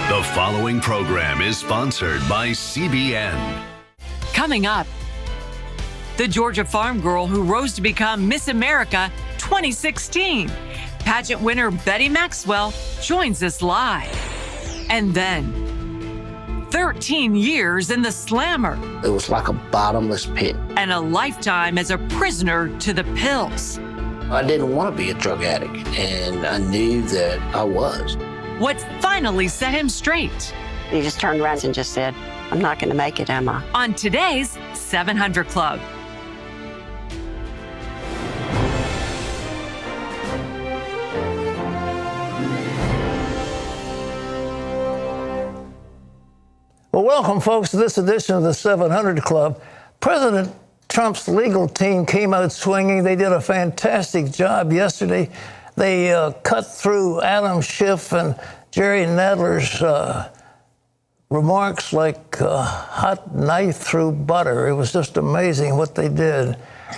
The following program is sponsored by CBN. Coming up, the Georgia farm girl who rose to become Miss America 2016. Pageant winner Betty Maxwell joins us live. And then, 13 years in the slammer. It was like a bottomless pit. And a lifetime as a prisoner to the pills. I didn't want to be a drug addict, and I knew that I was. What finally set him straight? He just turned around and just said, I'm not going to make it, am I? On today's 700 Club. Well, welcome, folks, to this edition of the 700 Club. President Trump's legal team came out swinging. They did a fantastic job yesterday. They cut through Adam Schiff and Jerry Nadler's remarks like a hot knife through butter. It was just amazing what they did.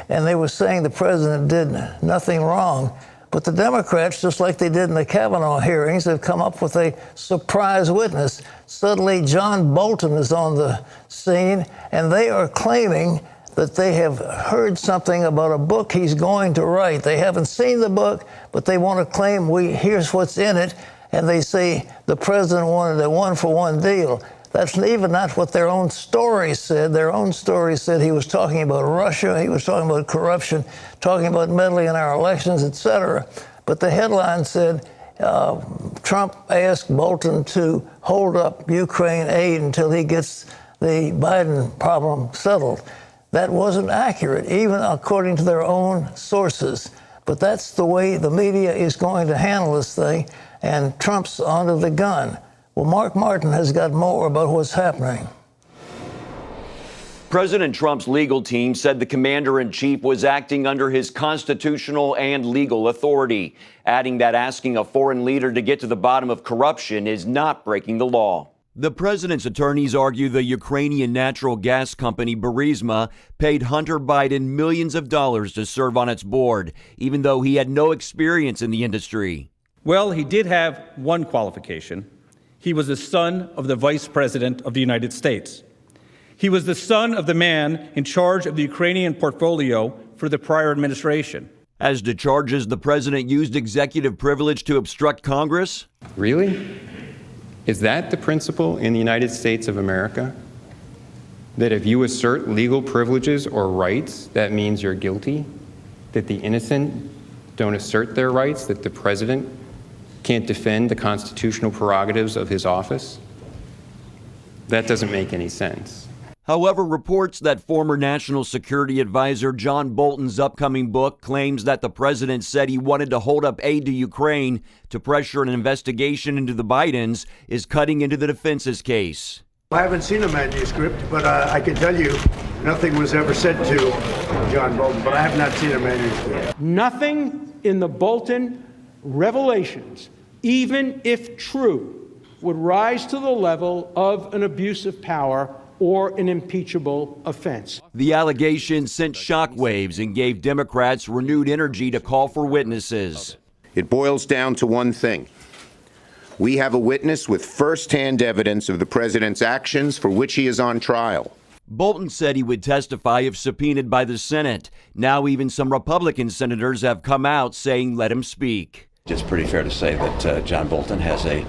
And they were saying the president did nothing wrong. But the Democrats, just like they did in the Kavanaugh hearings, have come up with a surprise witness. Suddenly, John Bolton is on the scene, and they are claiming that they have heard something about a book he's going to write. They haven't seen the book, but they want to claim, here's what's in it, and they say the president wanted a one-for-one deal. That's even not what their own story said. Their own story said he was talking about Russia, he was talking about corruption, talking about meddling in our elections, etc. But the headline said Trump asked Bolton to hold up Ukraine aid until he gets the Biden problem settled. That wasn't accurate, even according to their own sources. But that's the way the media is going to handle this thing, and Trump's under the gun. Well, Mark Martin has got more about what's happening. President Trump's legal team said the commander-in-chief was acting under his constitutional and legal authority, adding that asking a foreign leader to get to the bottom of corruption is not breaking the law. The president's attorneys argue the Ukrainian natural gas company Burisma paid Hunter Biden millions of dollars to serve on its board, even though he had no experience in the industry. Well, he did have one qualification. He was the son of the Vice President of the United States. He was the son of the man in charge of the Ukrainian portfolio for the prior administration. As to charges the president used executive privilege to obstruct Congress? Really? Is that the principle in the United States of America? That if you assert legal privileges or rights, that means you're guilty? That the innocent don't assert their rights? That the president can't defend the constitutional prerogatives of his office? That doesn't make any sense. However, reports that former National Security Advisor John Bolton's upcoming book claims that the president said he wanted to hold up aid to Ukraine to pressure an investigation into the Bidens is cutting into the defense's case. I haven't seen a manuscript, but I can tell you nothing was ever said to John Bolton, but I have not seen a manuscript. Nothing in the Bolton revelations, even if true, would rise to the level of an abuse of power or an impeachable offense. The allegations sent shockwaves and gave Democrats renewed energy to call for witnesses. It boils down to one thing. We have a witness with firsthand evidence of the president's actions for which he is on trial. Bolton said he would testify if subpoenaed by the Senate. Now even some Republican senators have come out saying let him speak. It's pretty fair to say that John Bolton has a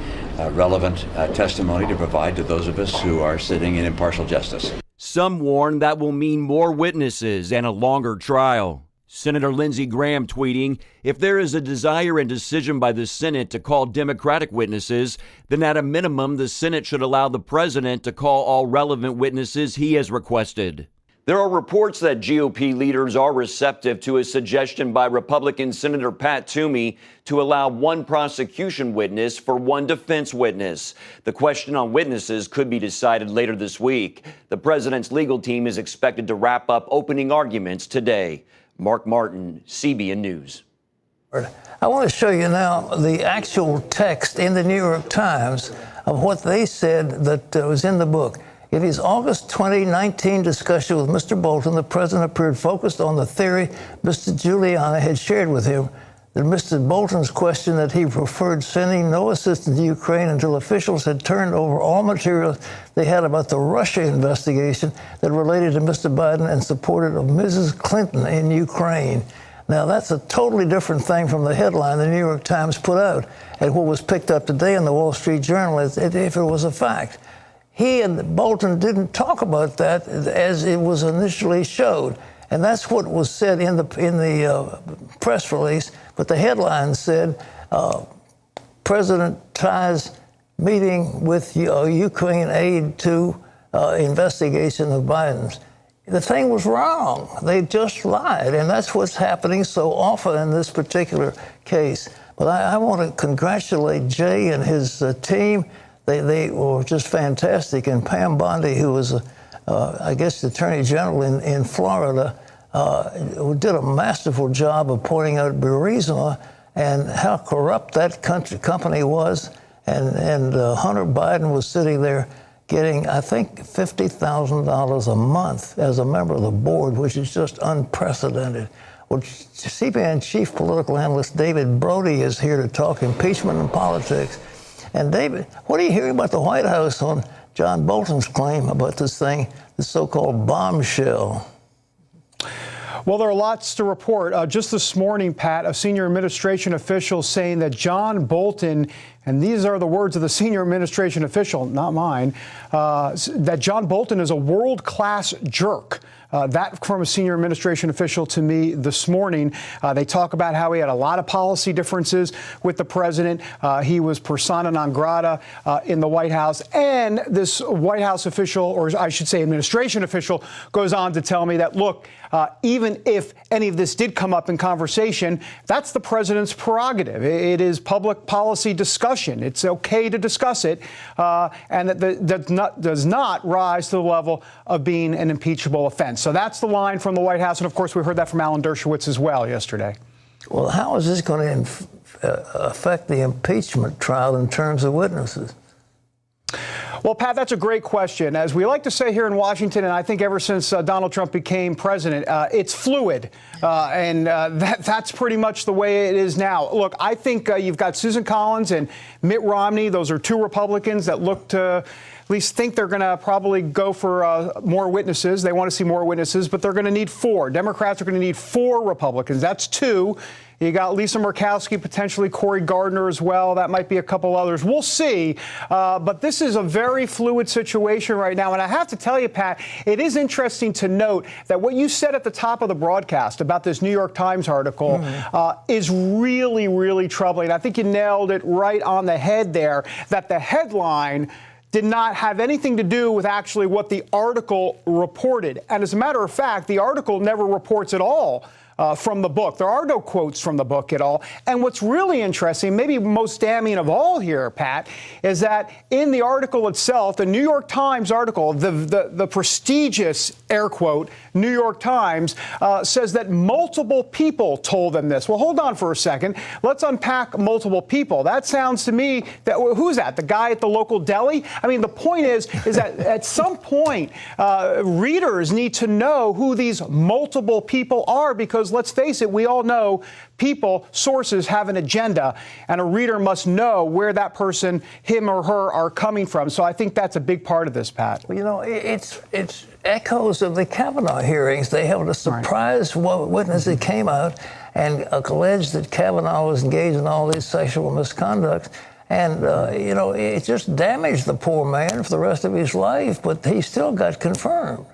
relevant testimony to provide to those of us who are sitting in impartial justice. Some warn that will mean more witnesses and a longer trial. Senator Lindsey Graham tweeting, if there is a desire and decision by the Senate to call Democratic witnesses, then at a minimum the Senate should allow the president to call all relevant witnesses he has requested. There are reports that GOP leaders are receptive to a suggestion by Republican Senator Pat Toomey to allow one prosecution witness for one defense witness. The question on witnesses could be decided later this week. The president's legal team is expected to wrap up opening arguments today. Mark Martin, CBN News. I want to show you now the actual text in the New York Times of what they said that was in the book. In his August 2019 discussion with Mr. Bolton, the president appeared focused on the theory Mr. Giuliani had shared with him that Mr. Bolton's question that he preferred sending no assistance to Ukraine until officials had turned over all materials they had about the Russia investigation that related to Mr. Biden and supported of Mrs. Clinton in Ukraine. Now, that's a totally different thing from the headline the New York Times put out and what was picked up today in the Wall Street Journal if it was a fact. He and Bolton didn't talk about that as it was initially showed. And that's what was said in the press release. But the headline said, President ties meeting with Ukraine aid to investigation of Biden's. The thing was wrong. They just lied. And that's what's happening so often in this particular case. But I want to congratulate Jay and his team. They were just fantastic. And Pam Bondi, who was, I guess, the Attorney General in Florida, did a masterful job of pointing out Burisma and how corrupt that company was. And Hunter Biden was sitting there getting, I think, $50,000 a month as a member of the board, which is just unprecedented. Well, CBN chief political analyst David Brody is here to talk impeachment and politics. And David, what are you hearing about the White House on John Bolton's claim about this thing, the so-called bombshell? Well, there are lots to report. Just this morning, Pat, a senior administration official saying that John Bolton, and these are the words of the senior administration official, not mine, that John Bolton is a world-class jerk. That from a senior administration official to me this morning. They talk about how he had a lot of policy differences with the president. He was persona non grata in the White House. And this White House official, or I should say administration official, goes on to tell me that, look, even if any of this did come up in conversation, that's the president's prerogative. It is public policy discussion. It's okay to discuss it, and that does not rise to the level of being an impeachable offense. So that's the line from the White House. And, of course, we heard that from Alan Dershowitz as well yesterday. Well, how is this going to affect the impeachment trial in terms of witnesses? Well, Pat, that's a great question. As we like to say here in Washington, and I think ever since Donald Trump became president, it's fluid. And that's pretty much the way it is now. Look, I think you've got Susan Collins and Mitt Romney. Those are two Republicans that look to at least think they're going to probably go for more witnesses. They want to see more witnesses, but they're going to need 4. Democrats are going to need 4 Republicans. That's 2. You got Lisa Murkowski, potentially Cory Gardner as well. That might be a couple others. We'll see. But this is a very fluid situation right now. And I have to tell you, Pat, it is interesting to note that what you said at the top of the broadcast about this New York Times article is really, really troubling. I think you nailed it right on the head there, that the headline did not have anything to do with actually what the article reported. And as a matter of fact, the article never reports at all from the book. There are no quotes from the book at all. And what's really interesting, maybe most damning of all here, Pat, is that in the article itself, the New York Times article, the prestigious, air quote, New York Times, says that multiple people told them this. Well, hold on for a second. Let's unpack multiple people. That sounds to me that, who's that? The guy at the local deli? I mean, the point is that at some point, readers need to know who these multiple people are, because let's face it, we all know people, sources have an agenda, and a reader must know where that person, him or her, are coming from. So I think that's a big part of this, Pat. Well, you know, it's echoes of the Kavanaugh hearings. They held a surprise witness that came out and alleged that Kavanaugh was engaged in all these sexual misconducts. And, you know, it just damaged the poor man for the rest of his life, but he still got confirmed.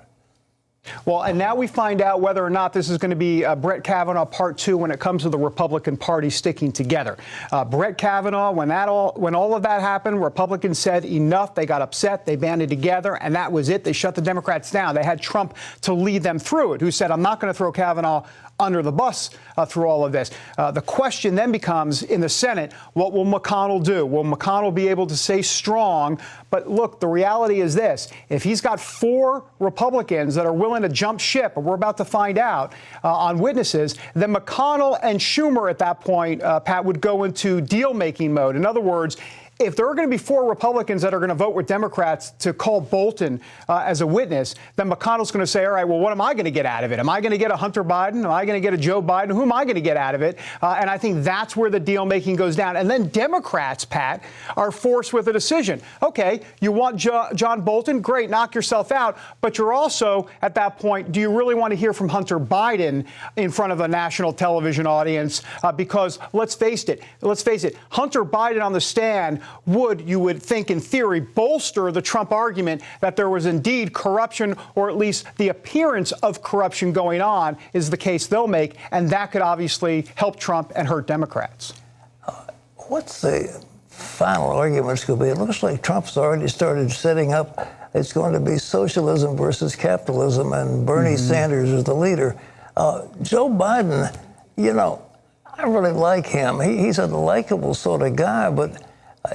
Well, and now we find out whether or not this is going to be Brett Kavanaugh Part 2 when it comes to the Republican Party sticking together. Brett Kavanaugh, when all of that happened, Republicans said enough. They got upset. They banded together, and that was it. They shut the Democrats down. They had Trump to lead them through it, who said, I'm not going to throw Kavanaugh under the bus through all of this. The question then becomes, in the Senate, what will McConnell do? Will McConnell be able to stay strong? But look, the reality is this. If he's got 4 Republicans that are willing to jump ship, and we're about to find out on witnesses, then McConnell and Schumer at that point, Pat, would go into deal-making mode. In other words, if there are going to be 4 Republicans that are going to vote with Democrats to call Bolton as a witness, then McConnell's going to say, all right, well, what am I going to get out of it? Am I going to get a Hunter Biden? Am I going to get a Joe Biden? Who am I going to get out of it? And I think that's where the deal making goes down. And then Democrats, Pat, are forced with a decision. OK, you want John Bolton? Great, knock yourself out. But you're also, at that point, do you really want to hear from Hunter Biden in front of a national television audience? Because let's face it, Hunter Biden on the stand you would think, in theory, bolster the Trump argument that there was indeed corruption, or at least the appearance of corruption going on, is the case they'll make. And that could obviously help Trump and hurt Democrats. What's the final argument going to be? It looks like Trump's already started setting up. It's going to be socialism versus capitalism, and Bernie Sanders is the leader. Joe Biden, I really like him. He's a likable sort of guy, but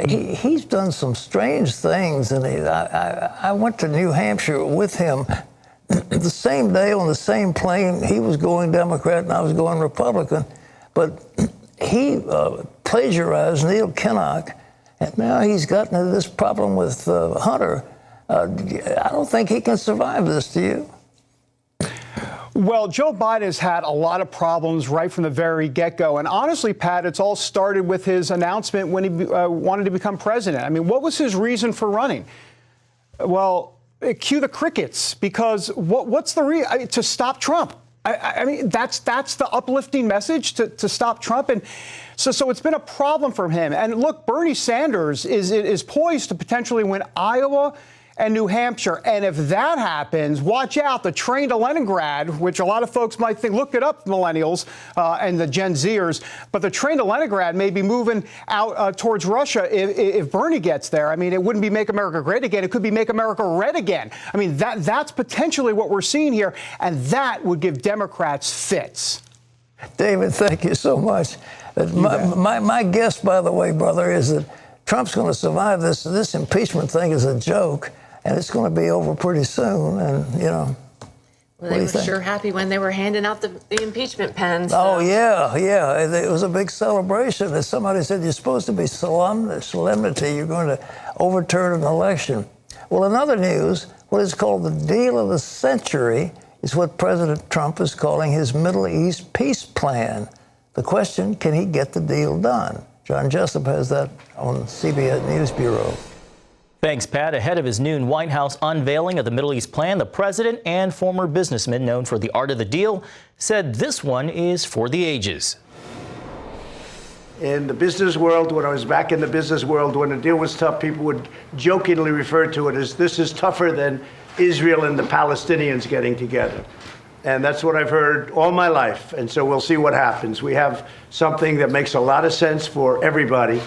he's done some strange things, and I went to New Hampshire with him the same day on the same plane. He was going Democrat and I was going Republican, but he plagiarized Neil Kinnock, and now he's gotten into this problem with Hunter. I don't think he can survive this, do you? Well, Joe Biden has had a lot of problems right from the very get-go. And honestly, Pat, it's all started with his announcement when he wanted to become president. I mean, what was his reason for running? Well, cue the crickets, because what's the reason? To stop Trump. I mean, that's the uplifting message, to stop Trump. And so it's been a problem for him. And look, Bernie Sanders is poised to potentially win Iowa and New Hampshire. And if that happens, watch out. The train to Leningrad, which a lot of folks might think, look it up, millennials and the Gen Zers, but the train to Leningrad may be moving out towards Russia if Bernie gets there. I mean, it wouldn't be Make America Great Again. It could be Make America Red Again. I mean, that's potentially what we're seeing here, and that would give Democrats fits. David, thank you so much. My guess, by the way, brother, is that Trump's going to survive this. This impeachment thing is a joke, and it's going to be over pretty soon. And, Well, they were sure happy when they were handing out the impeachment pens. So. Oh, yeah. It was a big celebration. As somebody said, you're supposed to be solemnity. You're going to overturn an election. Well, in other news, what is called the deal of the century is what President Trump is calling his Middle East peace plan. The question, can he get the deal done? John Jessup has that on CBS News Bureau. Thanks, Pat. Ahead of his noon White House unveiling of the Middle East plan, the president and former businessman known for the art of the deal said this one is for the ages. In the business world, when I was back in the business world, when the deal was tough, people would jokingly refer to it as, this is tougher than Israel and the Palestinians getting together. And that's what I've heard all my life. And so we'll see what happens. We have something that makes a lot of sense for everybody.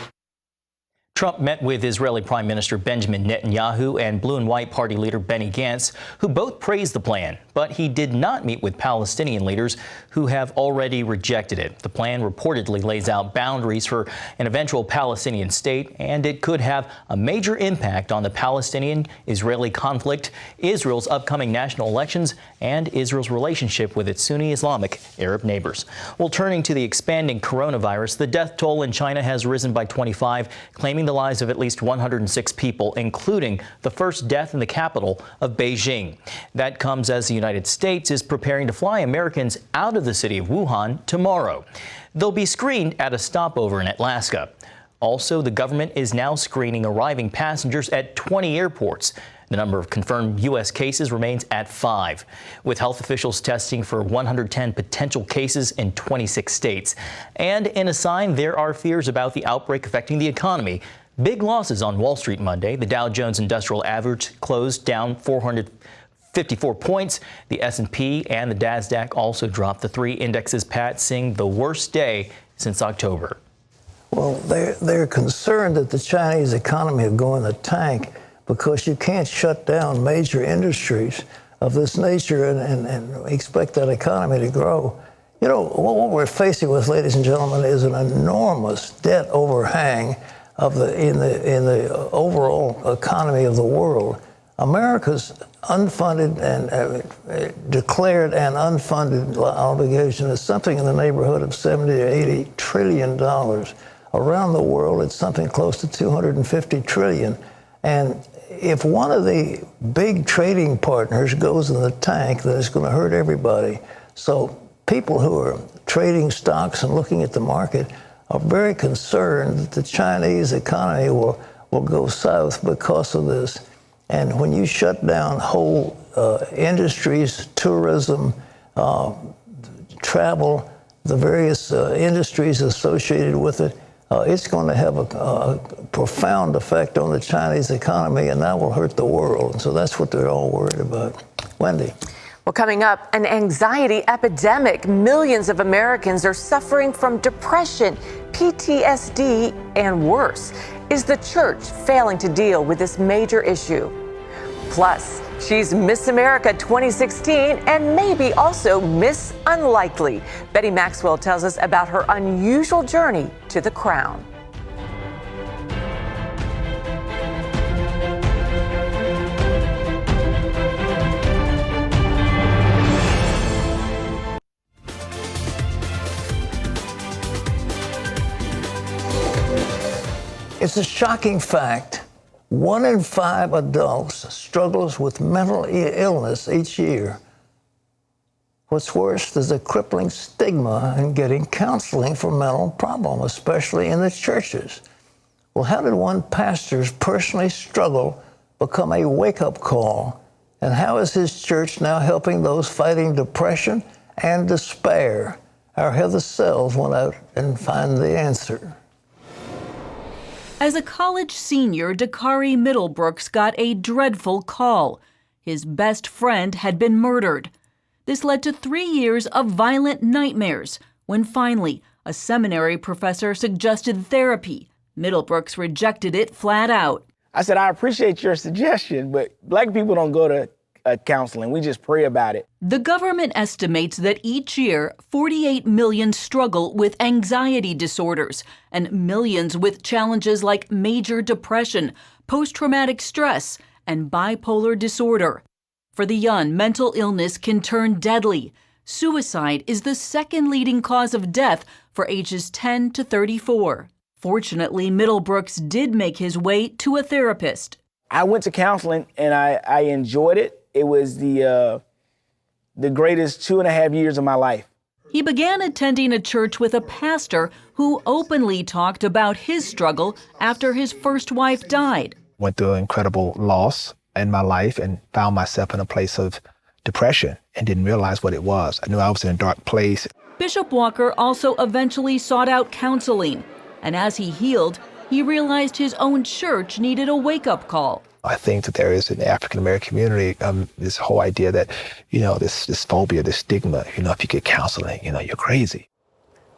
Trump met with Israeli Prime Minister Benjamin Netanyahu and Blue and White Party leader Benny Gantz, who both praised the plan. But he did not meet with Palestinian leaders who have already rejected it. The plan reportedly lays out boundaries for an eventual Palestinian state, and it could have a major impact on the Palestinian-Israeli conflict, Israel's upcoming national elections, and Israel's relationship with its Sunni Islamic Arab neighbors. Well, turning to the expanding coronavirus, the death toll in China has risen by 25, claiming the lives of at least 106 people, including the first death in the capital of Beijing. That comes as the United States is preparing to fly Americans out of the city of Wuhan tomorrow. They'll be screened at a stopover in Alaska. Also, the government is now screening arriving passengers at 20 airports. The number of confirmed U.S. cases remains at 5, with health officials testing for 110 potential cases in 26 states. And in a sign, there are fears about the outbreak affecting the economy. Big losses on Wall Street Monday. The Dow Jones Industrial Average closed down 454 points. The S&P and the NASDAQ also dropped. The 3 indexes, Pat, seeing the worst day since October. Well, they're concerned that the Chinese economy will go in the tank, because you can't shut down major industries of this nature and expect that economy to grow. You know, what we're facing with, ladies and gentlemen, is an enormous debt overhang in the overall economy of the world. America's unfunded and declared and unfunded obligation is something in the neighborhood of $70 to $80 trillion. Around the world, it's something close to 250 trillion. And if one of the big trading partners goes in the tank, then it's going to hurt everybody. So people who are trading stocks and looking at the market are very concerned that the Chinese economy will go south because of this. And when you shut down whole industries, tourism, travel, the various industries associated with it, it's going to have a profound effect on the Chinese economy, and that will hurt the world. And so that's what they're all worried about. Wendy. Well, coming up, an anxiety epidemic. Millions of Americans are suffering from depression, PTSD, and worse. Is the church failing to deal with this major issue? Plus, she's Miss America 2016 and maybe also Miss Unlikely. Betty Maxwell tells us about her unusual journey to the crown. It's a shocking fact. 1 in 5 adults struggles with mental illness each year. What's worse, there's a crippling stigma in getting counseling for mental problems, especially in the churches. Well, how did one pastor's personally struggle become a wake-up call? And how is his church now helping those fighting depression and despair? Our Heather Sells went out and found the answer. As a college senior, Dakari Middlebrooks got a dreadful call. His best friend had been murdered. This led to 3 years of violent nightmares, when finally a seminary professor suggested therapy. Middlebrooks rejected it flat out. I said, I appreciate your suggestion, but Black people don't go to counseling. We just pray about it. The government estimates that each year, 48 million struggle with anxiety disorders and millions with challenges like major depression, post-traumatic stress, and bipolar disorder. For the young, mental illness can turn deadly. Suicide is the second leading cause of death for ages 10 to 34. Fortunately, Middlebrooks did make his way to a therapist. I went to counseling and I enjoyed it. It was the greatest 2.5 years of my life. He began attending a church with a pastor who openly talked about his struggle after his first wife died. Went through an incredible loss in my life and found myself in a place of depression and didn't realize what it was. I knew I was in a dark place. Bishop Walker also eventually sought out counseling, and as he healed, he realized his own church needed a wake-up call. I think that there is in the African-American community this whole idea that, this phobia, this stigma, if you get counseling, you're crazy.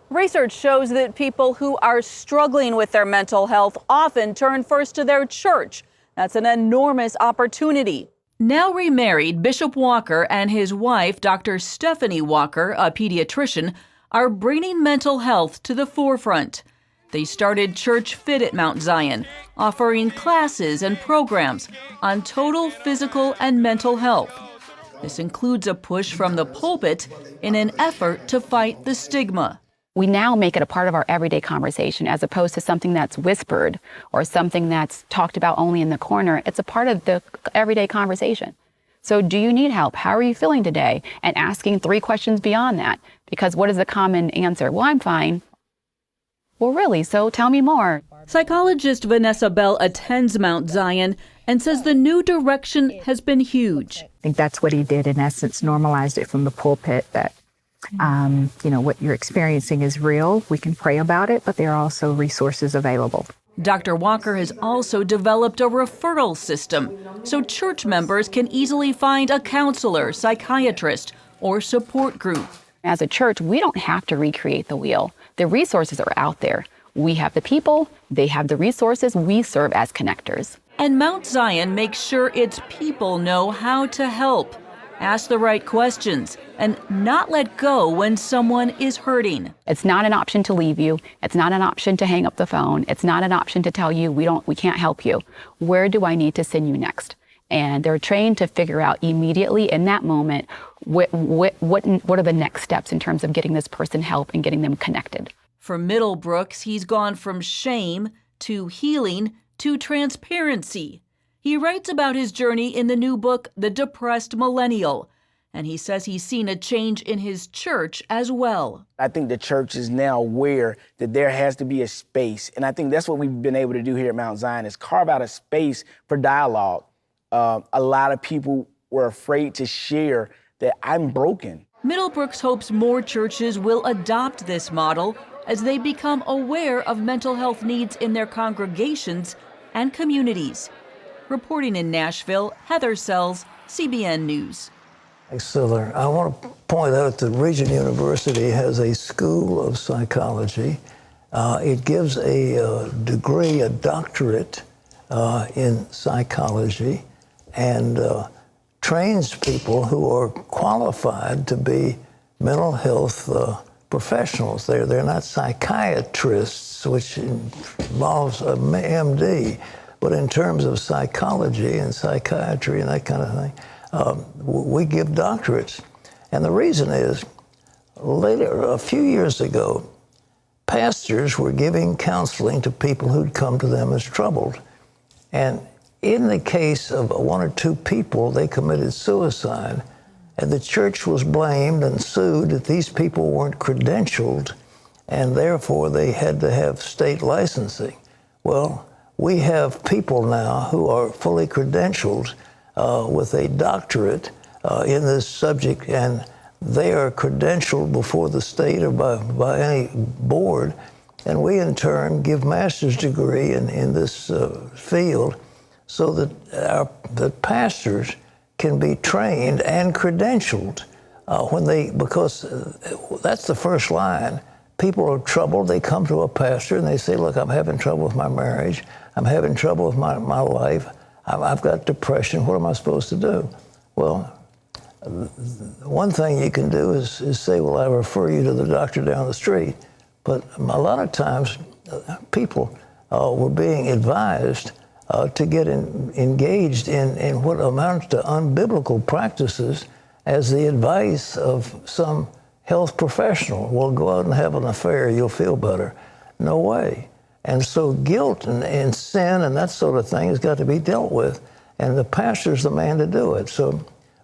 Research shows that people who are struggling with their mental health often turn first to their church. That's an enormous opportunity. Now remarried, Bishop Walker and his wife, Dr. Stephanie Walker, a pediatrician, are bringing mental health to the forefront. They started Church Fit at Mount Zion, offering classes and programs on total physical and mental health. This includes a push from the pulpit in an effort to fight the stigma. We now make it a part of our everyday conversation as opposed to something that's whispered or something that's talked about only in the corner. It's a part of the everyday conversation. So do you need help? How are you feeling today? And asking 3 questions beyond that. Because what is the common answer? Well, I'm fine. Well, really? So tell me more. Psychologist Vanessa Bell attends Mount Zion and says the new direction has been huge. I think that's what he did, in essence, normalized it from the pulpit that, what you're experiencing is real. We can pray about it, but there are also resources available. Dr. Walker has also developed a referral system so church members can easily find a counselor, psychiatrist, or support group. As a church, we don't have to recreate the wheel. The resources are out there. We have the people, they have the resources, we serve as connectors. And Mount Zion makes sure its people know how to help, ask the right questions, and not let go when someone is hurting. It's not an option to leave you. It's not an option to hang up the phone. It's not an option to tell you we can't help you. Where do I need to send you next? And they're trained to figure out immediately in that moment what are the next steps in terms of getting this person help and getting them connected. For Middlebrooks, he's gone from shame to healing to transparency. He writes about his journey in the new book, The Depressed Millennial, and he says he's seen a change in his church as well. I think the church is now aware that there has to be a space, and I think that's what we've been able to do here at Mount Zion is carve out a space for dialogue. A lot of people were afraid to share that I'm broken. Middlebrooks hopes more churches will adopt this model as they become aware of mental health needs in their congregations and communities. Reporting in Nashville, Heather Sells, CBN News. Thanks, Siller. I want to point out that Regent University has a school of psychology. It gives a degree, a doctorate in psychology, and trains people who are qualified to be mental health professionals. They're not psychiatrists, which involves an MD, but in terms of psychology and psychiatry and that kind of thing, we give doctorates. And the reason is, a few years ago, pastors were giving counseling to people who'd come to them as troubled. And in the case of one or two people, they committed suicide. And the church was blamed and sued that these people weren't credentialed, and therefore they had to have state licensing. Well, we have people now who are fully credentialed with a doctorate in this subject, and they are credentialed before the state or by any board. And we, in turn, give master's degree in this field so that pastors can be trained and credentialed because that's the first line. People are troubled, they come to a pastor and they say, look, I'm having trouble with my marriage, I'm having trouble with my life, I've got depression, what am I supposed to do? Well, one thing you can do is say, well, I refer you to the doctor down the street. But a lot of times people were being advised to get engaged in what amounts to unbiblical practices as the advice of some health professional. Well, go out and have an affair, you'll feel better. No way. And so guilt and sin and that sort of thing has got to be dealt with. And the pastor's the man to do it. So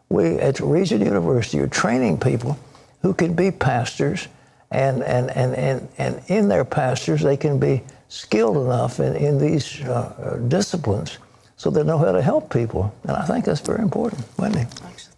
we at Regent University are training people who can be pastors, and in their pastors they can be skilled enough in these disciplines so they know how to help people. And I think that's very important, Wendy.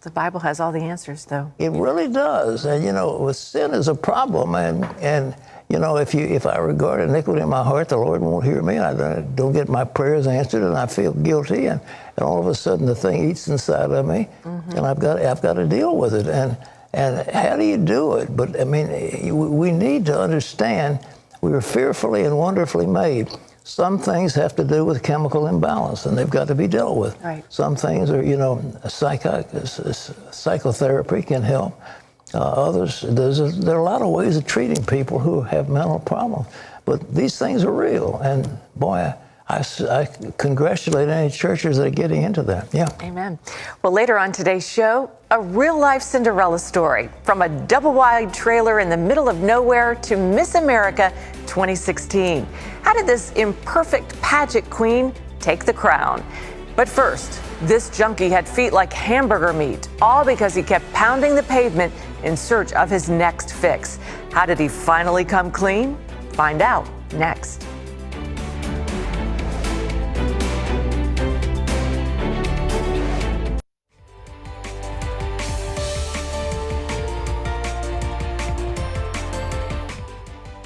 The Bible has all the answers, though. It really does. And, with sin is a problem. And if I regard iniquity in my heart, the Lord won't hear me. I don't get my prayers answered, and I feel guilty. And all of a sudden, the thing eats inside of me, and I've got to deal with it. And how do you do it? But, I mean, we need to understand we were fearfully and wonderfully made. Some things have to do with chemical imbalance, and they've got to be dealt with. Right. Some things are, psychotherapy can help. Others, there are a lot of ways of treating people who have mental problems. But these things are real, and boy, I congratulate any churches that are getting into that. Yeah. Amen. Well, later on today's show, a real-life Cinderella story from a double-wide trailer in the middle of nowhere to Miss America 2016. How did this imperfect pageant queen take the crown? But first, this junkie had feet like hamburger meat, all because he kept pounding the pavement in search of his next fix. How did he finally come clean? Find out next.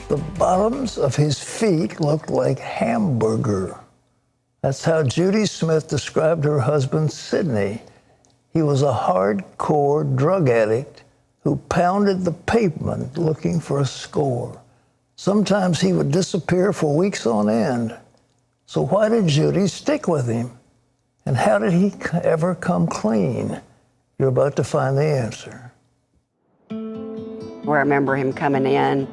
The bottoms of his feet looked like hamburger. That's how Judy Smith described her husband, Sidney. He was a hardcore drug addict who pounded the pavement looking for a score. Sometimes he would disappear for weeks on end. So why did Judy stick with him? And how did he ever come clean? You're about to find the answer. Where I remember him coming in,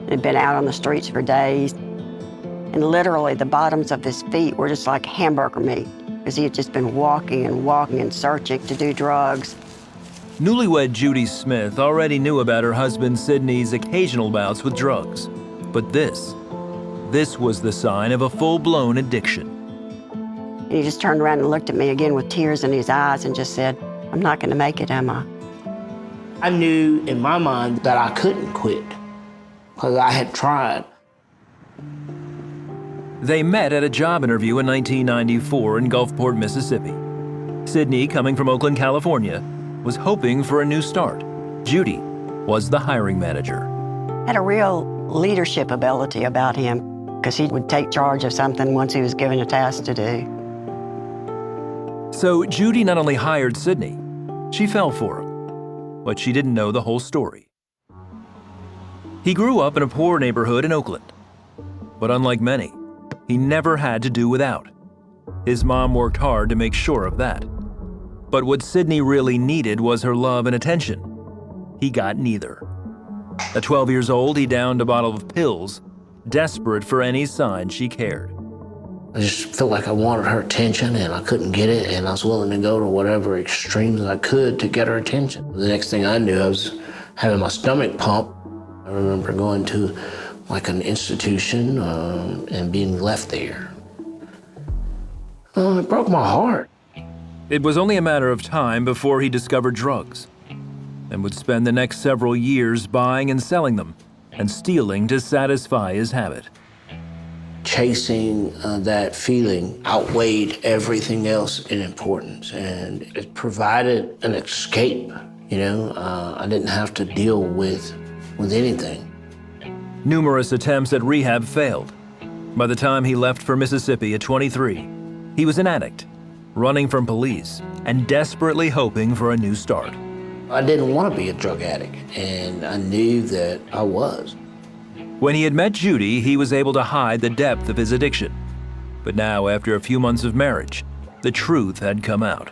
he'd been out on the streets for days, and literally the bottoms of his feet were just like hamburger meat, because he had just been walking and searching to do drugs. Newlywed Judy Smith already knew about her husband Sidney's occasional bouts with drugs. But this was the sign of a full-blown addiction. And he just turned around and looked at me again with tears in his eyes and just said, "I'm not going to make it, am I?" I knew in my mind that I couldn't quit because I had tried. They met at a job interview in 1994 in Gulfport, Mississippi. Sidney, coming from Oakland, California, was hoping for a new start. Judy was the hiring manager. Had a real leadership ability about him because he would take charge of something once he was given a task to do. So Judy not only hired Sidney, she fell for him. But she didn't know the whole story. He grew up in a poor neighborhood in Oakland. But unlike many, he never had to do without. His mom worked hard to make sure of that. But what Sidney really needed was her love and attention. He got neither. At 12 years old, he downed a bottle of pills, desperate for any sign she cared. I just felt like I wanted her attention and I couldn't get it, and I was willing to go to whatever extremes I could to get her attention. The next thing I knew, I was having my stomach pump. I remember going to like an institution and being left there. It broke my heart. It was only a matter of time before he discovered drugs and would spend the next several years buying and selling them and stealing to satisfy his habit. Chasing that feeling outweighed everything else in importance, and it provided an escape. You know, I didn't have to deal with anything. Numerous attempts at rehab failed. By the time he left for Mississippi at 23, he was an addict, running from police and desperately hoping for a new start. I didn't want to be a drug addict, and I knew that I was. When he had met Judy, he was able to hide the depth of his addiction. But now, after a few months of marriage, the truth had come out.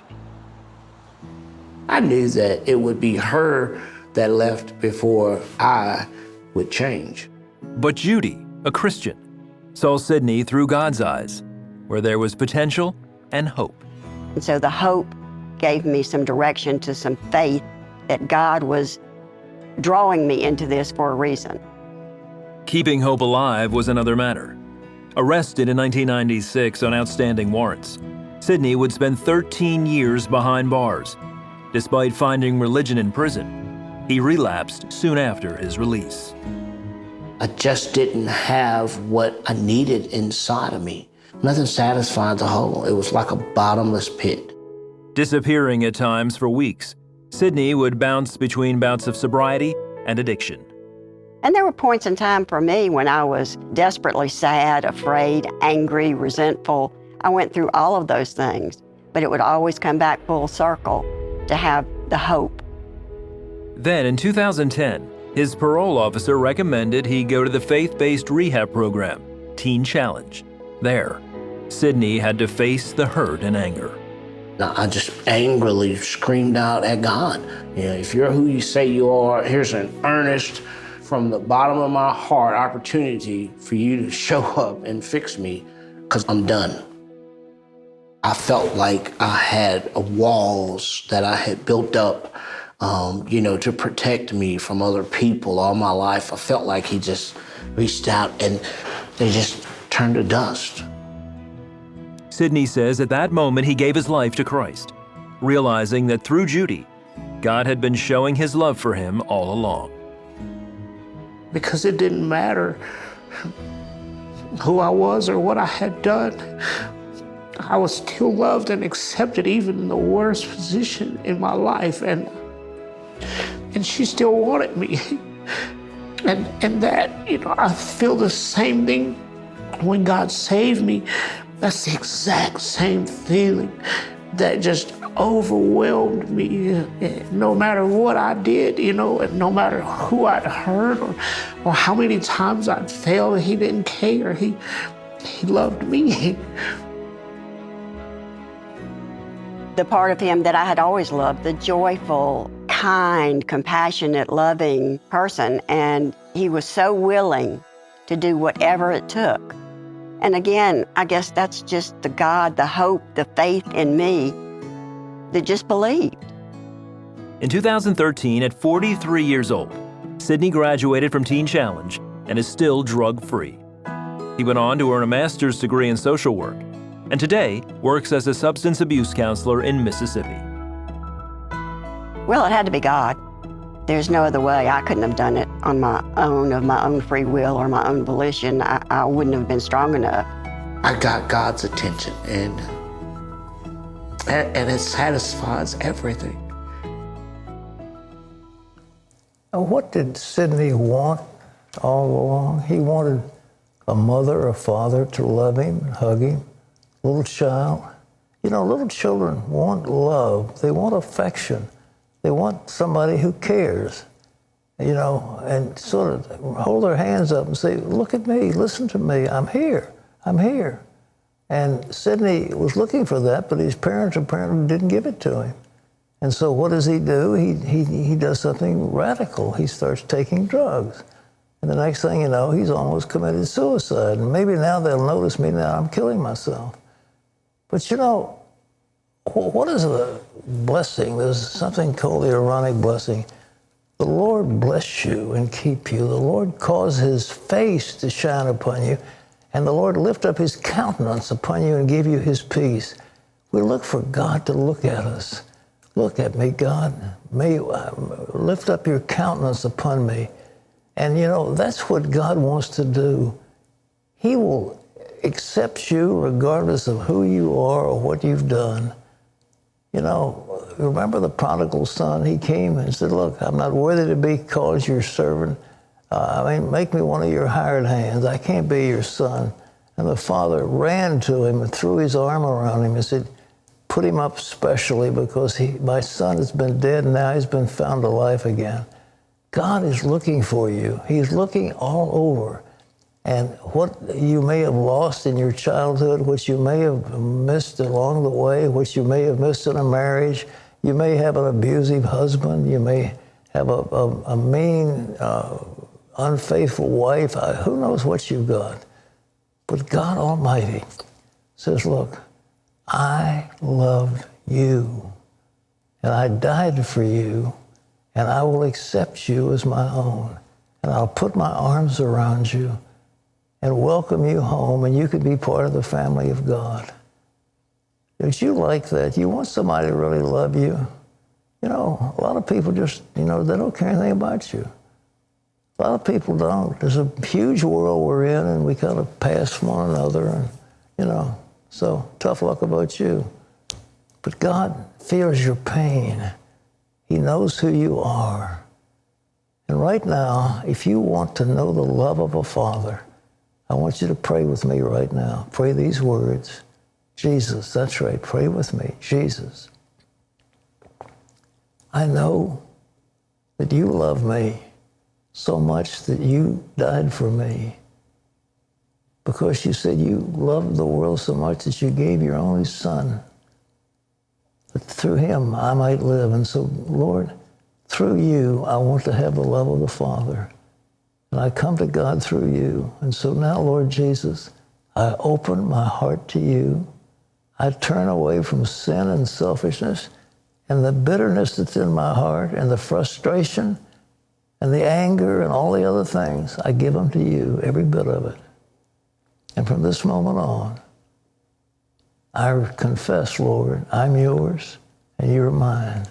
I knew that it would be her that left before I would change. But Judy, a Christian, saw Sidney through God's eyes, where there was potential and hope. And so the hope gave me some direction to some faith that God was drawing me into this for a reason. Keeping hope alive was another matter. Arrested in 1996 on outstanding warrants, Sidney would spend 13 years behind bars. Despite finding religion in prison, he relapsed soon after his release. I just didn't have what I needed inside of me. Nothing satisfied the hole. It was like a bottomless pit. Disappearing at times for weeks, Sidney would bounce between bouts of sobriety and addiction. And there were points in time for me when I was desperately sad, afraid, angry, resentful. I went through all of those things, but it would always come back full circle to have the hope. Then in 2010, his parole officer recommended he go to the faith-based rehab program, Teen Challenge. There, Sidney had to face the hurt and anger. I just angrily screamed out at God. You know, if you're who you say you are, here's an earnest, from the bottom of my heart, opportunity for you to show up and fix me, because I'm done. I felt like I had walls that I had built up, to protect me from other people all my life. I felt like he just reached out and they just turned to dust. Sidney says at that moment he gave his life to Christ, realizing that through Judy, God had been showing his love for him all along. Because it didn't matter who I was or what I had done. I was still loved and accepted even in the worst position in my life, and she still wanted me. And that, I feel the same thing when God saved me. That's the exact same feeling that just overwhelmed me, no matter what I did, and no matter who I'd hurt or how many times I'd failed. He didn't care. He loved me. The part of him that I had always loved, the joyful, kind, compassionate, loving person, and he was so willing to do whatever it took. And again, I guess that's just the God, the hope, the faith in me that just believed. In 2013, at 43 years old, Sydney graduated from Teen Challenge and is still drug-free. He went on to earn a master's degree in social work, and today works as a substance abuse counselor in Mississippi. Well, it had to be God. There's no other way. I couldn't have done it on my own, of my own free will or my own volition. I wouldn't have been strong enough. I got God's attention, and it satisfies everything. What did Sydney want all along? He wanted a mother, a father to love him, hug him, little child. You know, little children want love. They want affection. They want somebody who cares, you know, and sort of hold their hands up and say, look at me, listen to me, I'm here, I'm here. And Sydney was looking for that, but his parents apparently didn't give it to him. And so what does he do? He does something radical. He starts taking drugs. And the next thing you know, he's almost committed suicide. And maybe now they'll notice me now I'm killing myself. But you know, what is a blessing? There's something called the Aaronic blessing. The Lord bless you and keep you. The Lord cause his face to shine upon you. And the Lord lift up his countenance upon you and give you his peace. We look for God to look at us. Look at me, God. May you lift up your countenance upon me. And you know, that's what God wants to do. He will accept you regardless of who you are or what you've done. You know, remember the prodigal son? He came and said, look, I'm not worthy to be called your servant. Make me one of your hired hands. I can't be your son. And the father ran to him and threw his arm around him and said, put him up specially because my son has been dead and now he's been found alive again. God is looking for you. He's looking all over. And what you may have lost in your childhood, what you may have missed along the way, what you may have missed in a marriage, you may have an abusive husband, you may have a mean, unfaithful wife. Who knows what you've got? But God Almighty says, look, I love you, and I died for you, and I will accept you as my own, and I'll put my arms around you and welcome you home, and you can be part of the family of God. Don't you like that? You want somebody to really love you? You know, a lot of people just, you know, they don't care anything about you. A lot of people don't. There's a huge world we're in, and we kind of pass one another, and, you know, so tough luck about you. But God feels your pain. He knows who you are. And right now, if you want to know the love of a father, I want you to pray with me right now. Pray these words. Jesus, that's right, pray with me. Jesus, I know that you love me so much that you died for me, because you said you loved the world so much that you gave your only son, that through him I might live. And so, Lord, through you, I want to have the love of the Father. And I come to God through you. And so now, Lord Jesus, I open my heart to you. I turn away from sin and selfishness and the bitterness that's in my heart and the frustration and the anger and all the other things. I give them to you, every bit of it. And from this moment on, I confess, Lord, I'm yours and you're mine.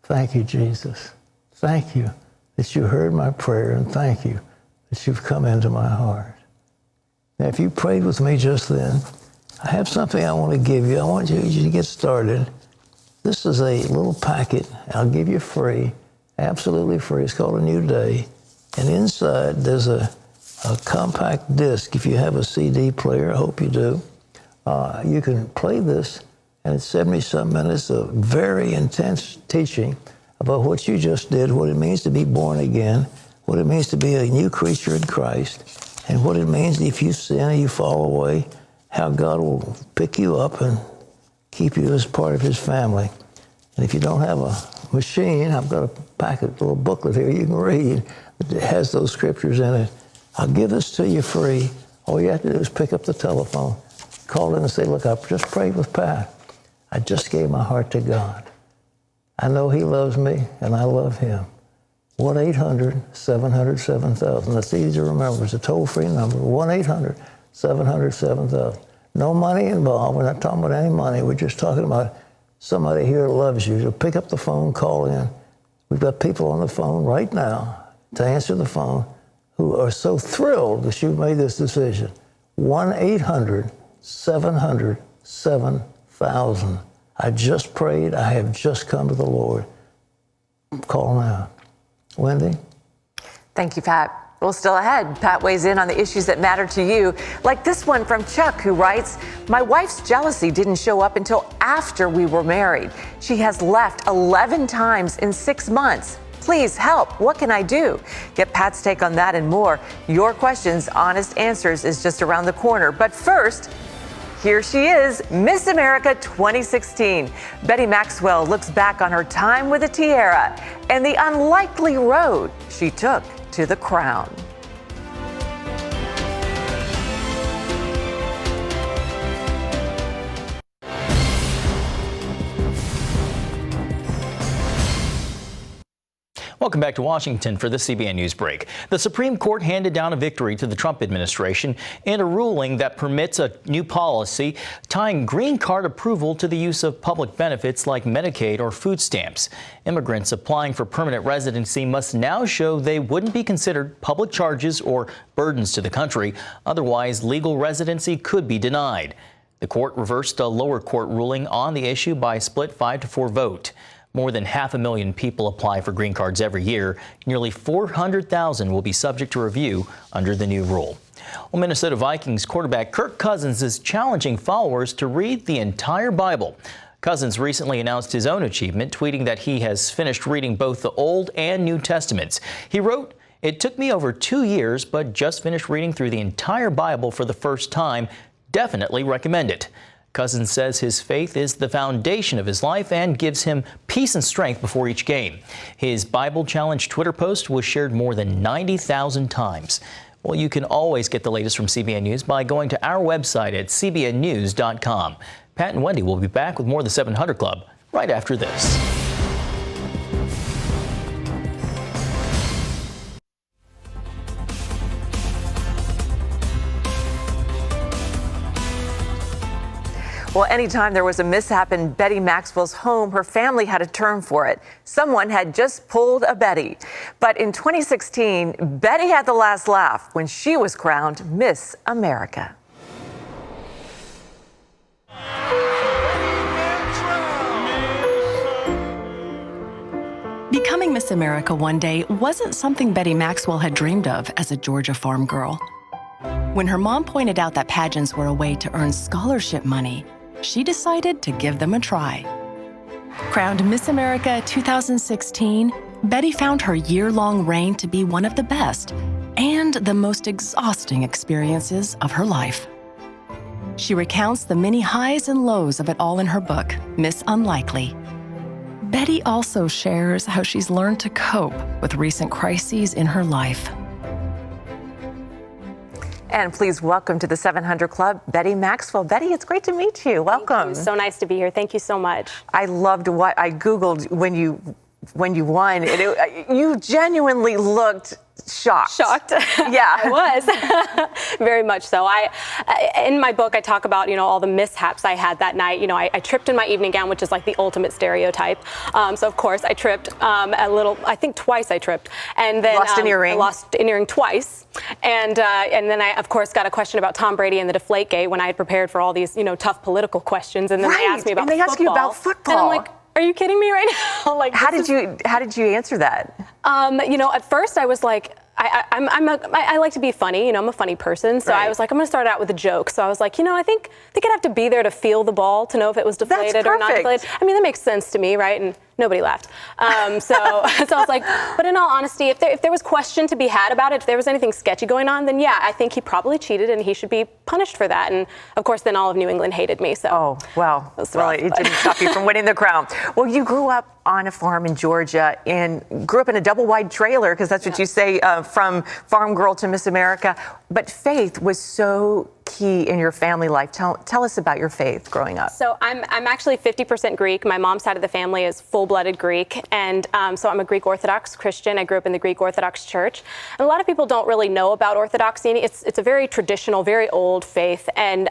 Thank you, Jesus. Thank you that you heard my prayer, and thank you that you've come into my heart. Now, if you prayed with me just then, I have something I want to give you. I want you to get started. This is a little packet I'll give you free, absolutely free. It's called A New Day. And inside there's a compact disc. If you have a CD player, I hope you do, you can play this, and it's 70-some minutes of very intense teaching about what you just did, what it means to be born again, what it means to be a new creature in Christ, and what it means if you sin or you fall away, how God will pick you up and keep you as part of his family. And if you don't have a machine, I've got a packet, a little booklet here you can read that has those scriptures in it. I'll give this to you free. All you have to do is pick up the telephone, call in and say, look, I just prayed with Pat. I just gave my heart to God. I know he loves me, and I love him. 1-800-700-7000. That's easy to remember. It's a toll-free number. 1-800-700-7000. No money involved. We're not talking about any money. We're just talking about somebody here who loves you. So pick up the phone, call in. We've got people on the phone right now to answer the phone who are so thrilled that you've made this decision. 1-800-700-7000. I just prayed. I have just come to the Lord. Call now. Wendy? Thank you, Pat. Well, still ahead, Pat weighs in on the issues that matter to you, like this one from Chuck, who writes, "My wife's jealousy didn't show up until after we were married. She has left 11 times in 6 months. Please help. What can I do?" Get Pat's take on that and more. Your questions, honest answers is just around the corner. But first, here she is, Miss America 2016. Betty Maxwell looks back on her time with a tiara and the unlikely road she took to the crown. Welcome back to Washington for the CBN News Break. The Supreme Court handed down a victory to the Trump administration in a ruling that permits a new policy tying green card approval to the use of public benefits like Medicaid or food stamps. Immigrants applying for permanent residency must now show they wouldn't be considered public charges or burdens to the country. Otherwise, legal residency could be denied. The court reversed a lower court ruling on the issue by a split 5-4 vote. More than 500,000 people apply for green cards every year. Nearly 400,000 will be subject to review under the new rule. Well, Minnesota Vikings quarterback Kirk Cousins is challenging followers to read the entire Bible. Cousins recently announced his own achievement, tweeting that he has finished reading both the Old and New Testaments. He wrote, "It took me over 2 years, but just finished reading through the entire Bible for the first time. Definitely recommend it." Cousins says his faith is the foundation of his life and gives him peace and strength before each game. His Bible Challenge Twitter post was shared more than 90,000 times. Well, you can always get the latest from CBN News by going to our website at cbnnews.com. Pat and Wendy will be back with more of the 700 Club right after this. Well, anytime there was a mishap in Betty Maxwell's home, her family had a term for it. Someone had just pulled a Betty. But in 2016, Betty had the last laugh when she was crowned Miss America. Becoming Miss America one day wasn't something Betty Maxwell had dreamed of as a Georgia farm girl. When her mom pointed out that pageants were a way to earn scholarship money, she decided to give them a try. Crowned Miss America 2016, Betty found her year-long reign to be one of the best and the most exhausting experiences of her life. She recounts the many highs and lows of it all in her book, Miss Unlikely. Betty also shares how she's learned to cope with recent crises in her life. And please welcome to the 700 Club, Betty Maxwell. Betty, it's great to meet you. Welcome. Thank you. So nice to be here. Thank you so much. I loved what I Googled when you won. You genuinely looked shocked. Shocked? Yeah. I was. Very much so. In my book, I talk about, all the mishaps I had that night. I tripped in my evening gown, which is like the ultimate stereotype. So of course I tripped I think twice I tripped. And then lost an earring. I lost an earring twice. And then I, of course, got a question about Tom Brady and the Deflategate when I had prepared for all these, tough political questions. And then they asked me about football. Ask you about football. And I'm like, are you kidding me right now? Like, how did you answer that? At first I was like, I like to be funny. I'm a funny person. So I was like, I'm going to start out with a joke. So I was like, I think I'd have to be there to feel the ball to know if it was deflated or not deflated. I mean, that makes sense to me, right? And nobody laughed. So I was like, but in all honesty, if there was question to be had about it, if there was anything sketchy going on, then yeah, I think he probably cheated and he should be punished for that. And of course, then all of New England hated me. So it didn't stop you from winning the crown. Well, you grew up on a farm in Georgia and grew up in a double-wide trailer, because that's what you say, from farm girl to Miss America. But faith was so key in your family life. Tell us about your faith growing up. So I'm actually 50% Greek. My mom's side of the family is full-blooded Greek, and so I'm a Greek Orthodox Christian. I grew up in the Greek Orthodox Church, and a lot of people don't really know about Orthodoxy. It's a very traditional, very old faith and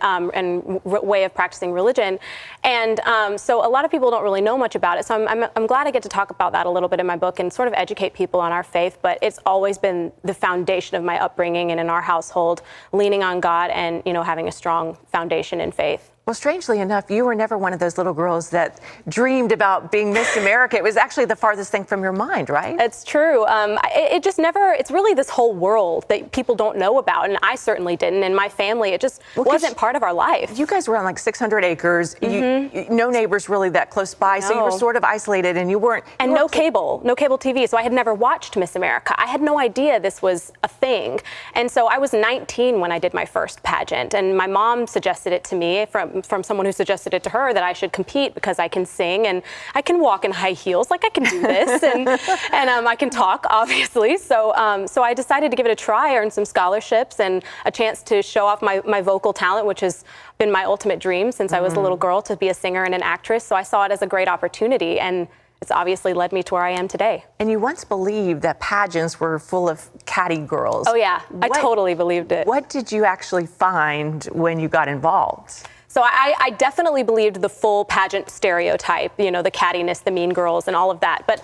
way of practicing religion, and so a lot of people don't really know much about it. So I'm glad I get to talk about that a little bit in my book and sort of educate people on our faith. But it's always been the foundation of my upbringing and in our household, leaning on God and having a strong foundation in faith. Well, strangely enough, you were never one of those little girls that dreamed about being Miss America. It was actually the farthest thing from your mind, right? It's true. It just never, it's really this whole world that people don't know about. And I certainly didn't. And my family, it just wasn't part of our life. You guys were on like 600 acres, no neighbors really that close by. So you were sort of isolated and you weren't. And no cable TV. So I had never watched Miss America. I had no idea this was a thing. And so I was 19 when I did my first pageant. And my mom suggested it to me from someone who suggested it to her that I should compete because I can sing and I can walk in high heels, like I can do this, and I can talk, obviously. So I decided to give it a try, earn some scholarships and a chance to show off my vocal talent, which has been my ultimate dream since I was a little girl, to be a singer and an actress. So I saw it as a great opportunity, and it's obviously led me to where I am today. And you once believed that pageants were full of catty girls. Oh yeah, I totally believed it. What did you actually find when you got involved? So I definitely believed the full pageant stereotype, the cattiness, the mean girls and all of that. But,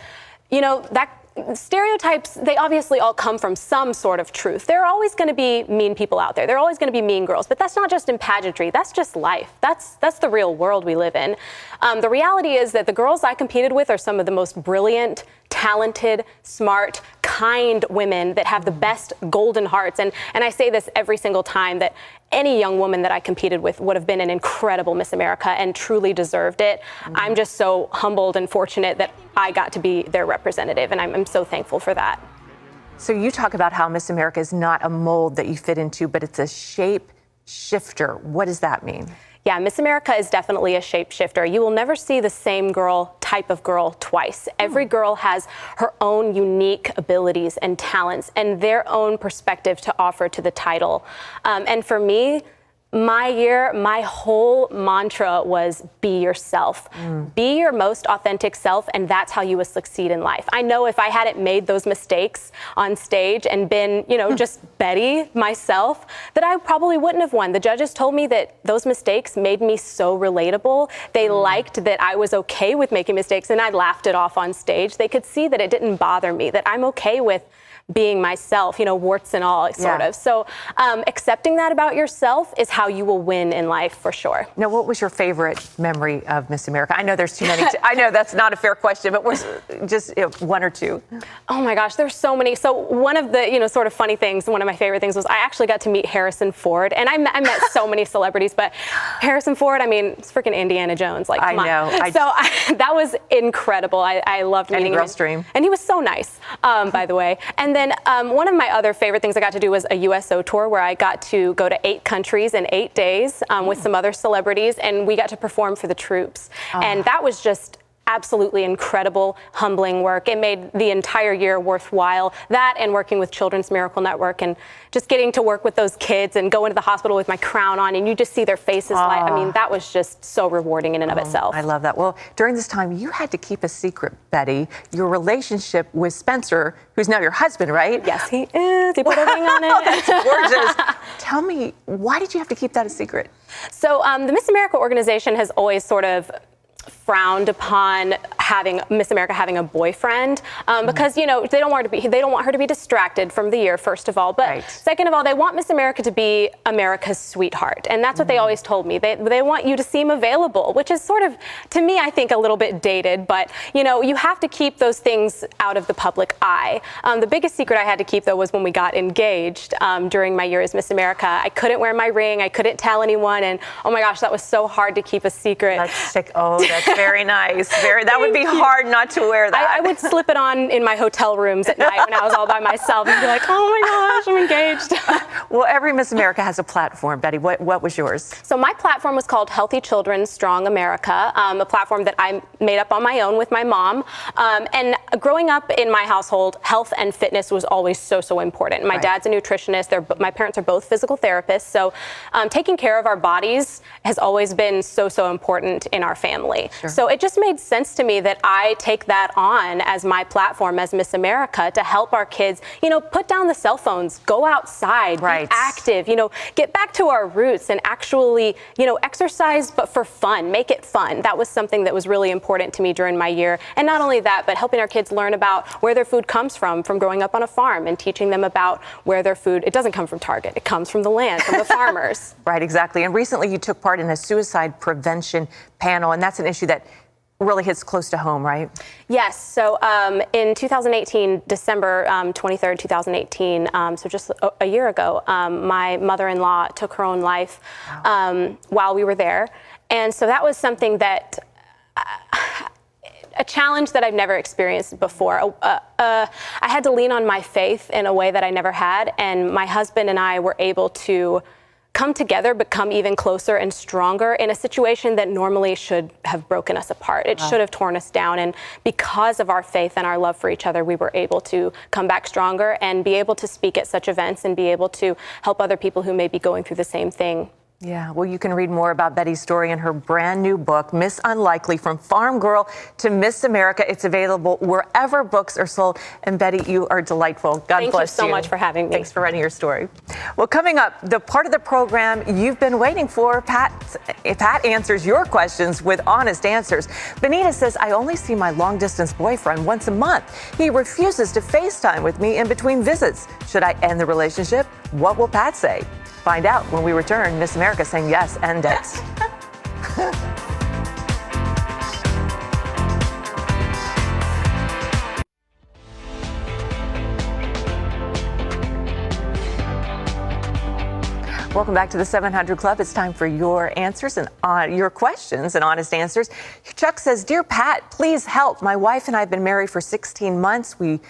that stereotypes, they obviously all come from some sort of truth. There are always going to be mean people out there. There are always going to be mean girls. But that's not just in pageantry. That's just life. That's the real world we live in. The reality is that the girls I competed with are some of the most brilliant, talented, smart, kind women that have the best golden hearts. And I say this every single time, that any young woman that I competed with would have been an incredible Miss America and truly deserved it. I'm just so humbled and fortunate that I got to be their representative, and I'm so thankful for that. So you talk about how Miss America is not a mold that you fit into, but it's a shape shifter. What does that mean? Yeah, Miss America is definitely a shapeshifter. You will never see the same type of girl twice. Every girl has her own unique abilities and talents and their own perspective to offer to the title. And for me, my whole mantra was be yourself. Be your most authentic self, and that's how you will succeed in life. I know if I hadn't made those mistakes on stage and been, just Betty, myself, that I probably wouldn't have won. The judges told me that those mistakes made me so relatable. They liked that I was okay with making mistakes, and I laughed it off on stage. They could see that it didn't bother me, that I'm okay with being myself, warts and all, sort of. So accepting that about yourself is how you will win in life, for sure. Now, what was your favorite memory of Miss America? I know there's too many. I know that's not a fair question, but was just one or two? Oh my gosh, there's so many. So one of the, sort of funny things, one of my favorite things was I actually got to meet Harrison Ford, and I met so many celebrities, but Harrison Ford, it's freaking Indiana Jones. Like, come on. I know. That was incredible. I loved meeting him. Any girl's dream. And he was so nice, by the way. And then one of my other favorite things I got to do was a USO tour, where I got to go to 8 countries in 8 days with some other celebrities, and we got to perform for the troops. And that was just absolutely incredible, humbling work. It made the entire year worthwhile. That and working with Children's Miracle Network and just getting to work with those kids and go into the hospital with my crown on, and you just see their faces light. That was just so rewarding in and of itself. I love that. Well, during this time, you had to keep a secret, Betty, your relationship with Spencer, who's now your husband, right? Yes, he is. He put a ring on it. Oh, that's gorgeous. Tell me, why did you have to keep that a secret? So the Miss America organization has always sort of frowned upon Miss America having a boyfriend because they don't want her to be distracted from the year, first of all, but second of all, they want Miss America to be America's sweetheart, and that's what they always told me. They want you to seem available, which is sort of, to me, I think a little bit dated, but you have to keep those things out of the public eye. The biggest secret I had to keep, though, was when we got engaged during my year as Miss America. I couldn't wear my ring, I couldn't tell anyone, and oh my gosh, that was so hard to keep a secret. That's sick. Oh, that's very nice. That would be be hard not to wear that. I would slip it on in my hotel rooms at night when I was all by myself and be like, oh my gosh, I'm engaged. Well, every Miss America has a platform. Betty, what was yours? So my platform was called Healthy Children, Strong America, a platform that I made up on my own with my mom. And growing up in my household, health and fitness was always so important. My dad's a nutritionist. My parents are both physical therapists. So taking care of our bodies has always been so important in our family. Sure. So it just made sense to me that I take that on as my platform as Miss America to help our kids, put down the cell phones, go outside, be active, get back to our roots and actually, exercise, but for fun, make it fun. That was something that was really important to me during my year. And not only that, but helping our kids learn about where their food comes from growing up on a farm, and teaching them about where their food, it doesn't come from Target, it comes from the land, from the farmers. Right, exactly. And recently you took part in a suicide prevention panel, and that's an issue that really hits close to home, right? Yes. So in 2018, December 23rd, 2018, so just a year ago, my mother-in-law took her own life while we were there. And so that was something that a challenge that I've never experienced before. I had to lean on my faith in a way that I never had, and my husband and I were able to come together, become even closer and stronger in a situation that normally should have broken us apart. It should have torn us down, and because of our faith and our love for each other, we were able to come back stronger and be able to speak at such events and be able to help other people who may be going through the same thing. Yeah, well, you can read more about Betty's story in her brand new book, Miss Unlikely, From Farm Girl to Miss America. It's available wherever books are sold. And Betty, you are delightful. God bless you. Thank you so much for having me. Thanks for writing your story. Well, coming up, the part of the program you've been waiting for, Pat answers your questions with honest answers. Benita says, I only see my long-distance boyfriend once a month. He refuses to FaceTime with me in between visits. Should I end the relationship? What will Pat say? Find out when we return. Miss America saying yes, end it. Welcome back to the 700 Club. It's time for your answers and your questions and honest answers. Chuck says, Dear Pat, please help. My wife and I have been married for 16 months. We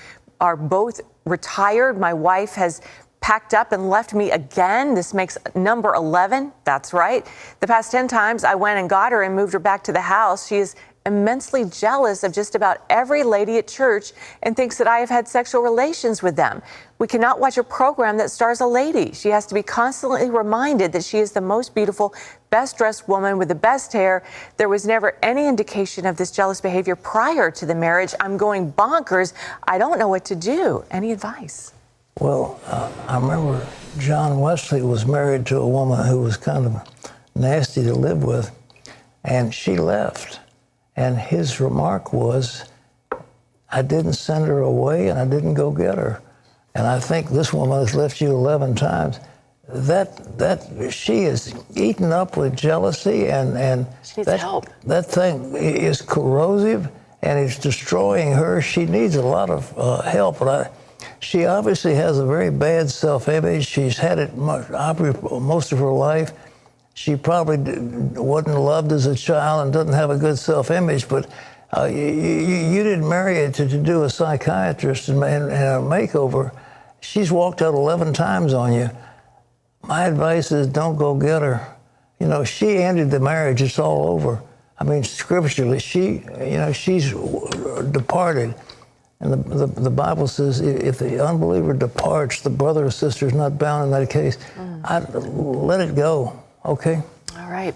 are both retired. My wife has packed up and left me again. This makes number 11. That's right. The past 10 times I went and got her and moved her back to the house. She is immensely jealous of just about every lady at church and thinks that I have had sexual relations with them. We cannot watch a program that stars a lady. She has to be constantly reminded that she is the most beautiful, best dressed woman with the best hair. There was never any indication of this jealous behavior prior to the marriage. I'm going bonkers. I don't know what to do. Any advice? Well, I remember John Wesley was married to a woman who was kind of nasty to live with, and she left. And his remark was, I didn't send her away and I didn't go get her. And I think this woman has left you 11 times. That she is eaten up with jealousy, and she needs help. That thing is corrosive and it's destroying her. She needs a lot of help. But she obviously has a very bad self-image. She's had it most of her life. She probably wasn't loved as a child and doesn't have a good self-image, but you didn't marry her to do a psychiatrist and a makeover. She's walked out 11 times on you. My advice is don't go get her. You know, she ended the marriage. It's all over. I mean, scripturally, she's departed. And the Bible says if the unbeliever departs, the brother or sister is not bound in that case. Let it go, okay? All right.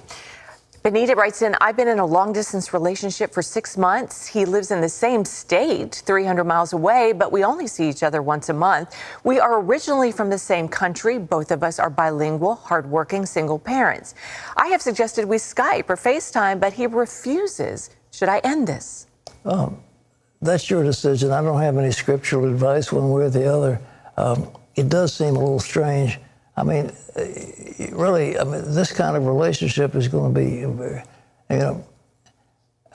Benita writes in, I've been in a long-distance relationship for 6 months. He lives in the same state, 300 miles away, but we only see each other once a month. We are originally from the same country. Both of us are bilingual, hardworking, single parents. I have suggested we Skype or FaceTime, but he refuses. Should I end this? That's your decision. I don't have any scriptural advice one way or the other. It does seem a little strange. I mean, really, this kind of relationship is going to be,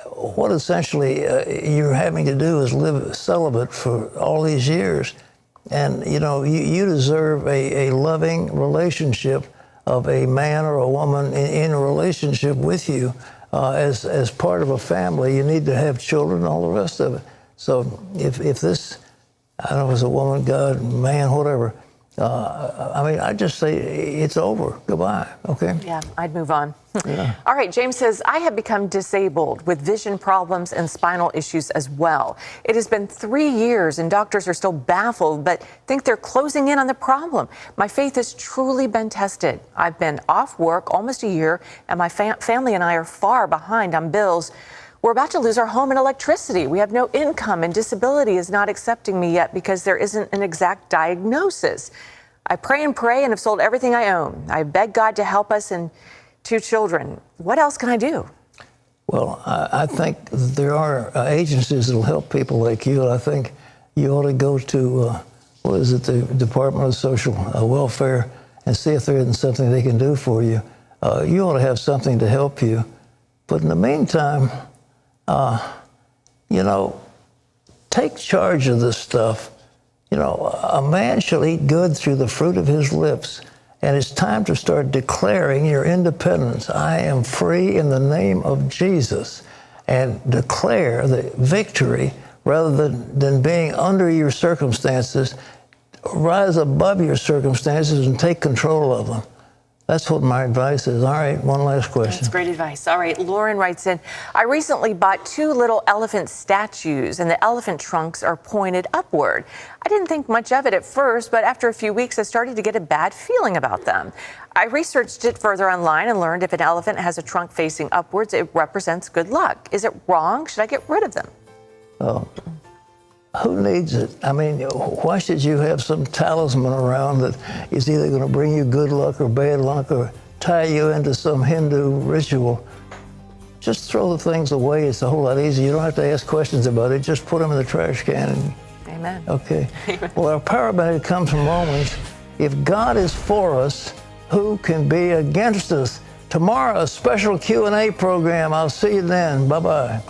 what essentially you're having to do is live celibate for all these years. And, you deserve a loving relationship of a man or a woman in a relationship with you. as part of a family, you need to have children and all the rest of it. So if this, I don't know if it's a woman, God, man, whatever, I mean, I just say it's over. Goodbye. Okay? Yeah, I'd move on. Yeah. All right, James says, I have become disabled with vision problems and spinal issues as well. It has been 3 years and doctors are still baffled, but think they're closing in on the problem. My faith has truly been tested. I've been off work almost a year and my family and I are far behind on bills. We're about to lose our home and electricity. We have no income and disability is not accepting me yet because there isn't an exact diagnosis. I pray and have sold everything I own. I beg God to help us and 2 children. What else can I do? Well, I think there are agencies that will help people like you. I think you ought to go to, the Department of Social Welfare and see if there isn't something they can do for you. You ought to have something to help you. But in the meantime, take charge of this stuff. A man shall eat good through the fruit of his lips. And it's time to start declaring your independence. I am free in the name of Jesus. And declare the victory rather than being under your circumstances. Rise above your circumstances and take control of them. That's what my advice is. All right, one last question. That's great advice. All right, Lauren writes in, I recently bought 2 little elephant statues and the elephant trunks are pointed upward. I didn't think much of it at first, but after a few weeks, I started to get a bad feeling about them. I researched it further online and learned if an elephant has a trunk facing upwards, it represents good luck. Is it wrong? Should I get rid of them? Oh, who needs it? I mean, why should you have some talisman around that is either going to bring you good luck or bad luck or tie you into some Hindu ritual? Just throw the things away. It's a whole lot easier. You don't have to ask questions about it. Just put them in the trash can. Amen. Okay. Well, our power benefit comes from Romans. If God is for us, who can be against us? Tomorrow, a special Q&A program. I'll see you then. Bye-bye.